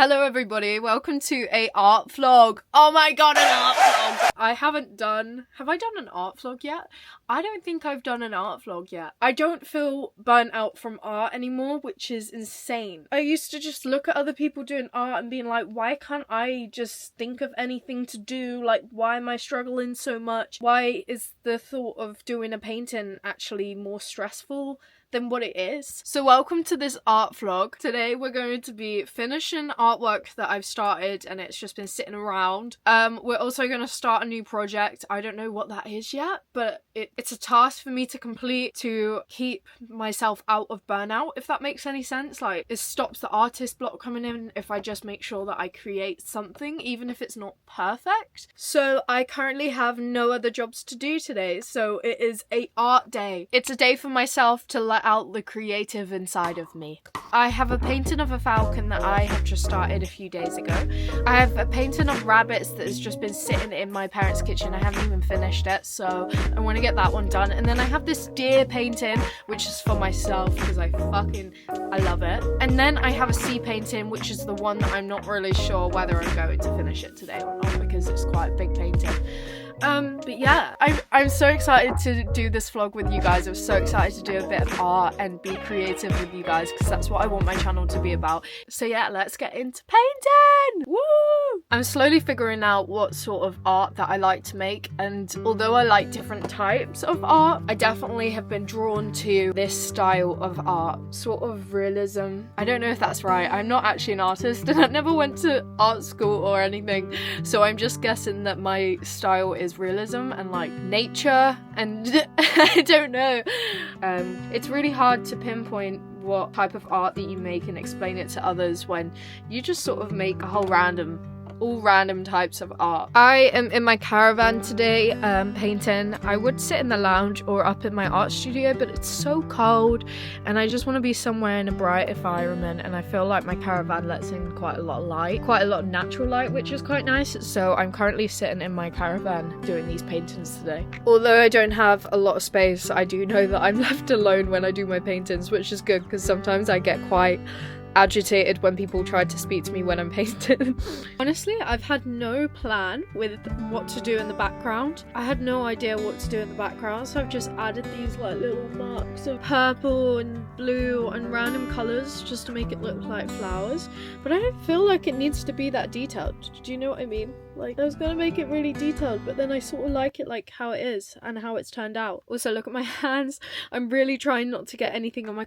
Hello everybody, welcome to a art vlog. Oh my god, an art vlog! Have I done an art vlog yet? I don't think I've done an art vlog yet. I don't feel burnt out from art anymore, which is insane. I used to just look at other people doing art and being like, why can't I just think of anything to do? Like, why am I struggling so much? Why is the thought of doing a painting actually more stressful than what it is? So welcome to this art vlog. Today we're going to be finishing artwork that I've started and it's just been sitting around. We're also going to start a new project. I don't know what that is yet, but it's a task for me to complete to keep myself out of burnout, if that makes any sense. Like, it stops the artist block coming in if I just make sure that I create something, even if it's not perfect. So I currently have no other jobs to do today, so it is a art day. It's a day for myself to let out the creative inside of me. I have a painting of a falcon that I have just started a few days ago. I have a painting of rabbits that has just been sitting in my parents' kitchen. I haven't even finished it, so I want to get that one done. And then I have this deer painting, which is for myself because I love it. And then I have a sea painting, which is the one that I'm not really sure whether I'm going to finish it today or not because it's quite a big painting. But yeah, I'm so excited to do this vlog with you guys. I'm so excited to do a bit of art and be creative with you guys because that's what I want my channel to be about. So yeah, let's get into painting! Woo! I'm slowly figuring out what sort of art that I like to make, and although I like different types of art, I definitely have been drawn to this style of art, sort of realism. I don't know if that's right. I'm not actually an artist and I never went to art school or anything, so I'm just guessing that my style is realism and like nature and I don't know. It's really hard to pinpoint what type of art that you make and explain it to others when you just sort of make a whole all random types of art. I am in my caravan today painting. I would sit in the lounge or up in my art studio, but it's so cold and I just want to be somewhere in a bright environment, and I feel like my caravan lets in quite a lot of light, quite a lot of natural light, which is quite nice. So I'm currently sitting in my caravan doing these paintings today. Although I don't have a lot of space, I do know that I'm left alone when I do my paintings, which is good because sometimes I get quite agitated when people try to speak to me when I'm painting. Honestly, I've had no plan with what to do in the background. I had no idea what to do in the background, so I've just added these like little marks of purple and blue and random colours just to make it look like flowers. But I don't feel like it needs to be that detailed. Do you know what I mean? Like, I was gonna make it really detailed, but then I sort of like it like how it is and how it's turned out. Also, look at my hands. I'm really trying not to get anything on my...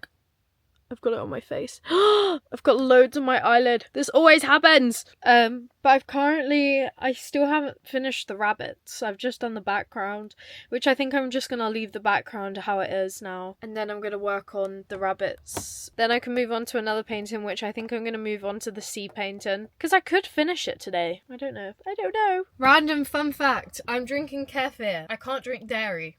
I've got it on my face. I've got loads on my eyelid. This always happens. But I still haven't finished the rabbits. I've just done the background, which I think I'm just gonna leave the background how it is now. And then I'm gonna work on the rabbits. Then I can move on to another painting, which I think I'm gonna move on to the sea painting. Because I could finish it today. I don't know. Random fun fact. I'm drinking kefir. I can't drink dairy.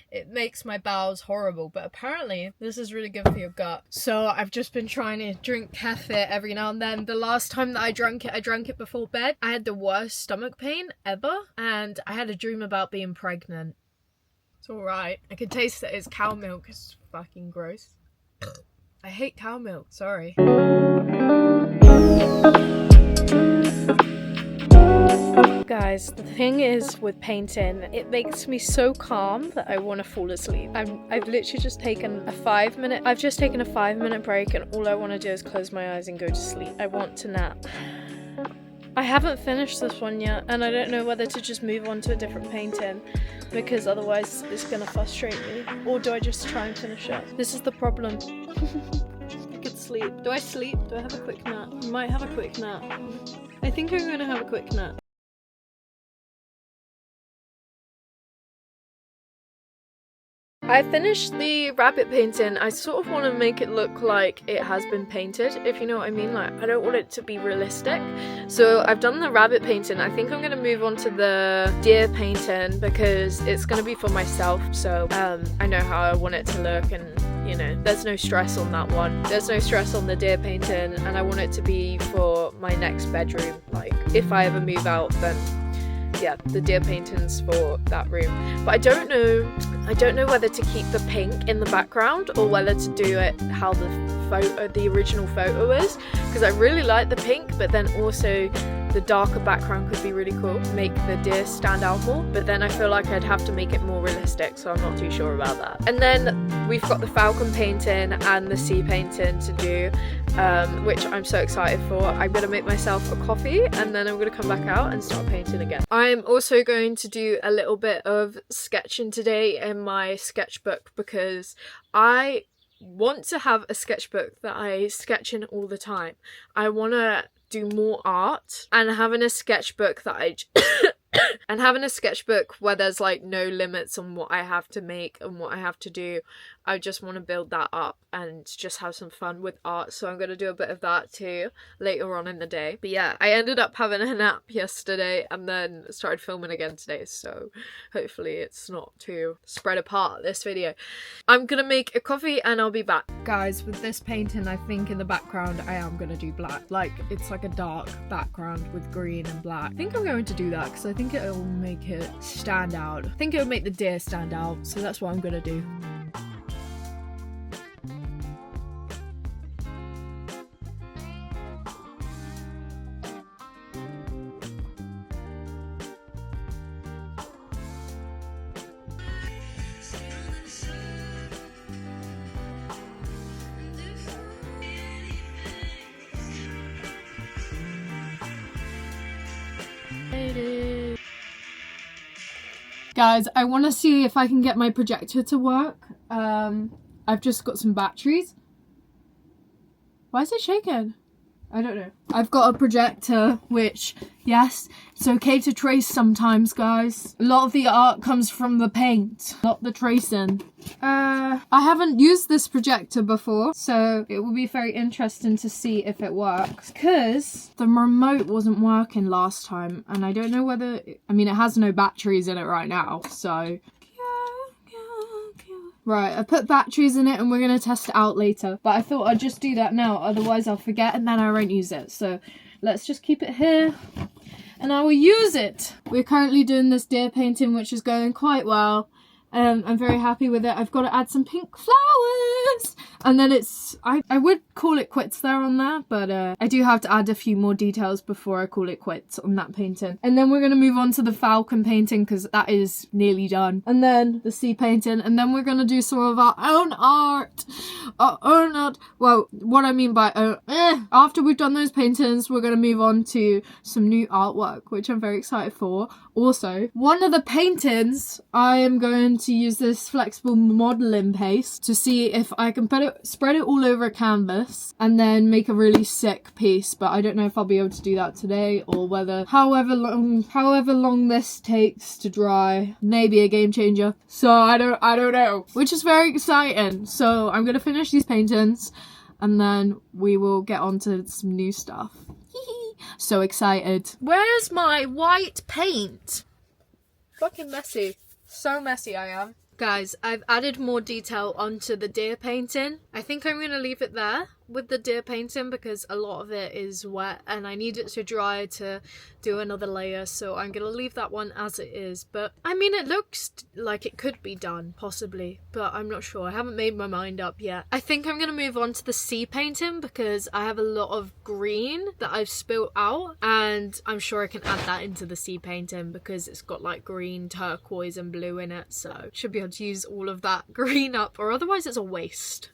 It makes my bowels horrible, but apparently this is really good for your gut. So I've just been trying to drink kefir every now and then. The last time that I drank it before bed. I had the worst stomach pain ever, and I had a dream about being pregnant. It's alright. I can taste that it's cow milk. It's fucking gross. I hate cow milk, sorry. Guys, the thing is with painting, it makes me so calm that I want to fall asleep. I've literally just taken a 5 minute break and all I want to do is close my eyes and go to sleep. I want to nap. I haven't finished this one yet and I don't know whether to just move on to a different painting because otherwise it's gonna frustrate me. Or do I just try and finish it? This is the problem. I could sleep. Do I sleep? Do I have a quick nap? I might have a quick nap. I think I'm gonna have a quick nap. I finished the rabbit painting. I sort of want to make it look like it has been painted, if you know what I mean. Like, I don't want it to be realistic. So I've done the rabbit painting. I think I'm going to move on to the deer painting because it's going to be for myself. So I know how I want it to look, and you know, there's no stress on that one. There's no stress on the deer painting, and I want it to be for my next bedroom. Like, if I ever move out, then yeah, the deer paintings for that room. But I don't know I don't know whether to keep the pink in the background or whether to do it how the original photo is, because I really like the pink, but then also the darker background could be really cool, make the deer stand out more, but then I feel like I'd have to make it more realistic, so I'm not too sure about that. And then we've got the falcon painting and the sea painting to do, which I'm so excited for. I'm gonna make myself a coffee and then I'm gonna come back out and start painting again. I'm also going to do a little bit of sketching today in my sketchbook because I want to have a sketchbook that I sketch in all the time. I want to do more art, and having a sketchbook that and having a sketchbook where there's like no limits on what I have to make and what I have to do. I just want to build that up and just have some fun with art, so I'm going to do a bit of that too later on in the day. But yeah, I ended up having a nap yesterday and then started filming again today, so hopefully it's not too spread apart, this video. I'm gonna make a coffee and I'll be back. Guys, with this painting, I think in the background I am gonna do black. Like, it's like a dark background with green and black. I think I'm going to do that because I think it'll make it stand out. I think it'll make the deer stand out, so that's what I'm gonna do. Guys, I want to see if I can get my projector to work. I've just got some batteries. Why is it shaking? I don't know. I've got a projector, which, yes, it's okay to trace sometimes, guys. A lot of the art comes from the paint, not the tracing. I haven't used this projector before, so it will be very interesting to see if it works. Because the remote wasn't working last time, and I don't know whether... I mean, it has no batteries in it right now, so... Right, I put batteries in it and we're going to test it out later. But I thought I'd just do that now, otherwise I'll forget and then I won't use it. So let's just keep it here and I will use it. We're currently doing this deer painting, which is going quite well. I'm very happy with it. I've got to add some pink flowers. And then it's... I would call it quits there on there, but I do have to add a few more details before I call it quits on that painting. And then we're going to move on to the falcon painting because that is nearly done. And then the sea painting. And then we're going to do some of our own art. Our own art. Well, what I mean by after we've done those paintings, we're going to move on to some new artwork, which I'm very excited for. Also, one of the paintings, I am going to use this flexible modeling paste to see if I can spread it all over a canvas and then make a really sick piece, but I don't know if I'll be able to do that today or whether however long this takes to dry may be a game changer. So I don't know, which is very exciting. So I'm gonna finish these paintings and then we will get on to some new stuff. So excited. Where's my white paint? Fucking messy. So messy I am. Guys, I've added more detail onto the deer painting. I think I'm going to leave it there with the deer painting because a lot of it is wet and I need it to dry to do another layer, so I'm going to leave that one as it is. But I mean, it looks like it could be done possibly, but I'm not sure. I haven't made my mind up yet. I think I'm going to move on to the sea painting because I have a lot of green that I've spilt out and I'm sure I can add that into the sea painting because it's got like green, turquoise and blue in it, so should be able to use all of that green up, or otherwise it's a waste.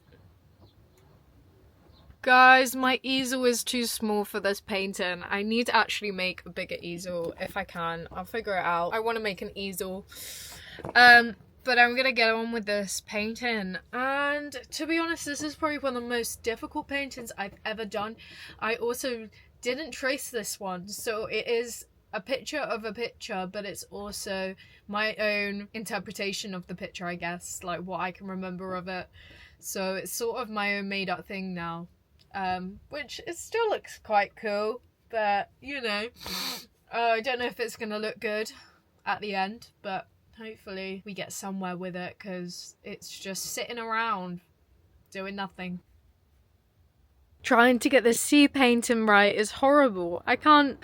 Guys, my easel is too small for this painting. I need to actually make a bigger easel if I can. I'll figure it out. I want to make an easel. But I'm gonna get on with this painting. And to be honest, this is probably one of the most difficult paintings I've ever done. I also didn't trace this one, so it is a picture of a picture, but it's also my own interpretation of the picture, I guess, like what I can remember of it. So it's sort of my own made up thing now. Which it still looks quite cool, but you know, I don't know if it's gonna look good at the end, but hopefully we get somewhere with it because it's just sitting around doing nothing. Trying to get the sea painting right is horrible. I can't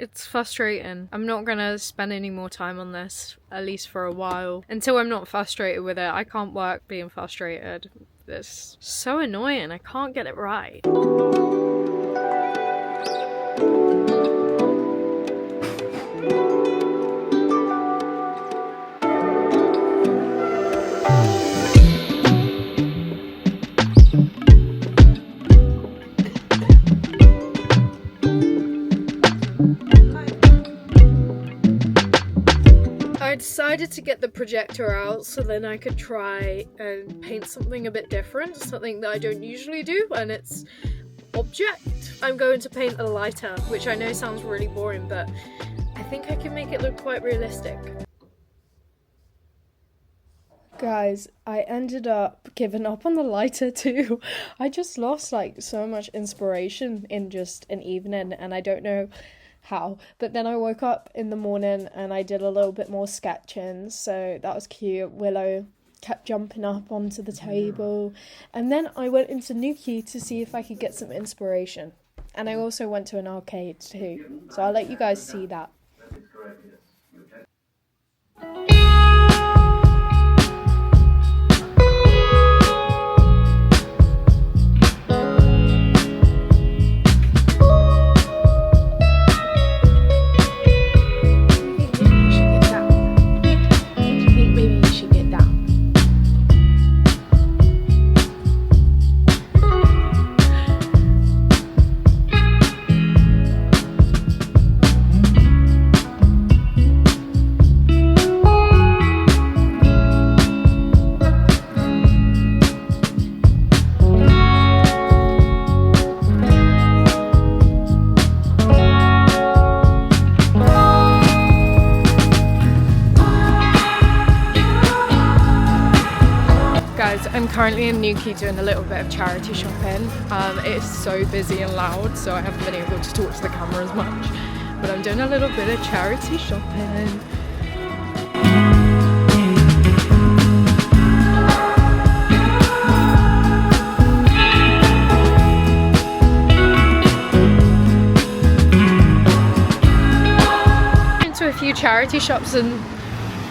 It's frustrating. I'm not gonna spend any more time on this, at least for a while. Until I'm not frustrated with it. I can't work being frustrated. It's so annoying. I can't get it right. I decided to get the projector out so then I could try and paint something a bit different, something that I don't usually do, and it's object. I'm going to paint a lighter, which I know sounds really boring, but I think I can make it look quite realistic. Guys, I ended up giving up on the lighter too. I just lost like so much inspiration in just an evening, and I don't know how. But then I woke up in the morning and I did a little bit more sketching, so that was cute. Willow kept jumping up onto the table, and then I went into Nuki to see if I could get some inspiration, and I also went to an arcade too, so I'll let you guys see that. I'm currently in Nuki doing a little bit of charity shopping. It's so busy and loud, so I haven't been able to talk to the camera as much, but I'm doing a little bit of charity shopping. Into a few charity shops and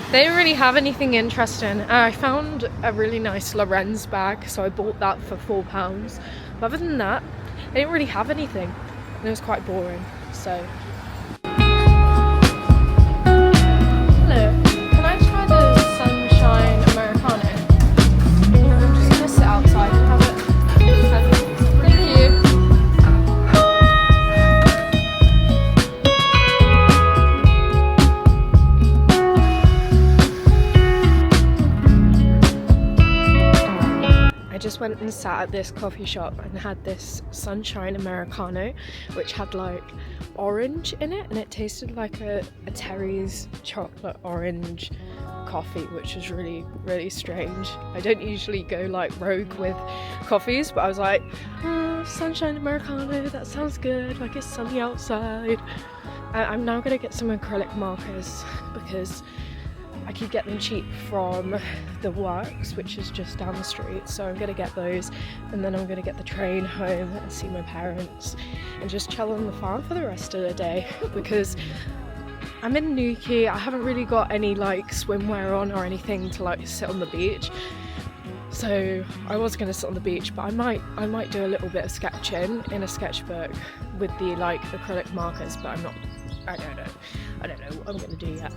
they didn't really have anything interesting. I found a really nice Lorenz bag, so I bought that for £4. But other than that, they didn't really have anything, and it was quite boring. So, hello, can I try the Sunshine Americano? I'm just gonna sit outside and have it. Thank you. I just went and sat at this coffee shop and had this Sunshine Americano, which had like orange in it, and it tasted like a Terry's chocolate orange coffee, which was really, really strange. I don't usually go like rogue with coffees, but I was like, oh, Sunshine Americano, that sounds good, like it's sunny outside. I'm now gonna get some acrylic markers because I could get them cheap from the Works, which is just down the street, so I'm gonna get those, and then I'm gonna get the train home and see my parents and just chill on the farm for the rest of the day because I'm in Nuki. I haven't really got any like swimwear on or anything to like sit on the beach, so I was gonna sit on the beach, but I might do a little bit of sketching in a sketchbook with the like acrylic markers, but I don't know what I'm gonna do yet.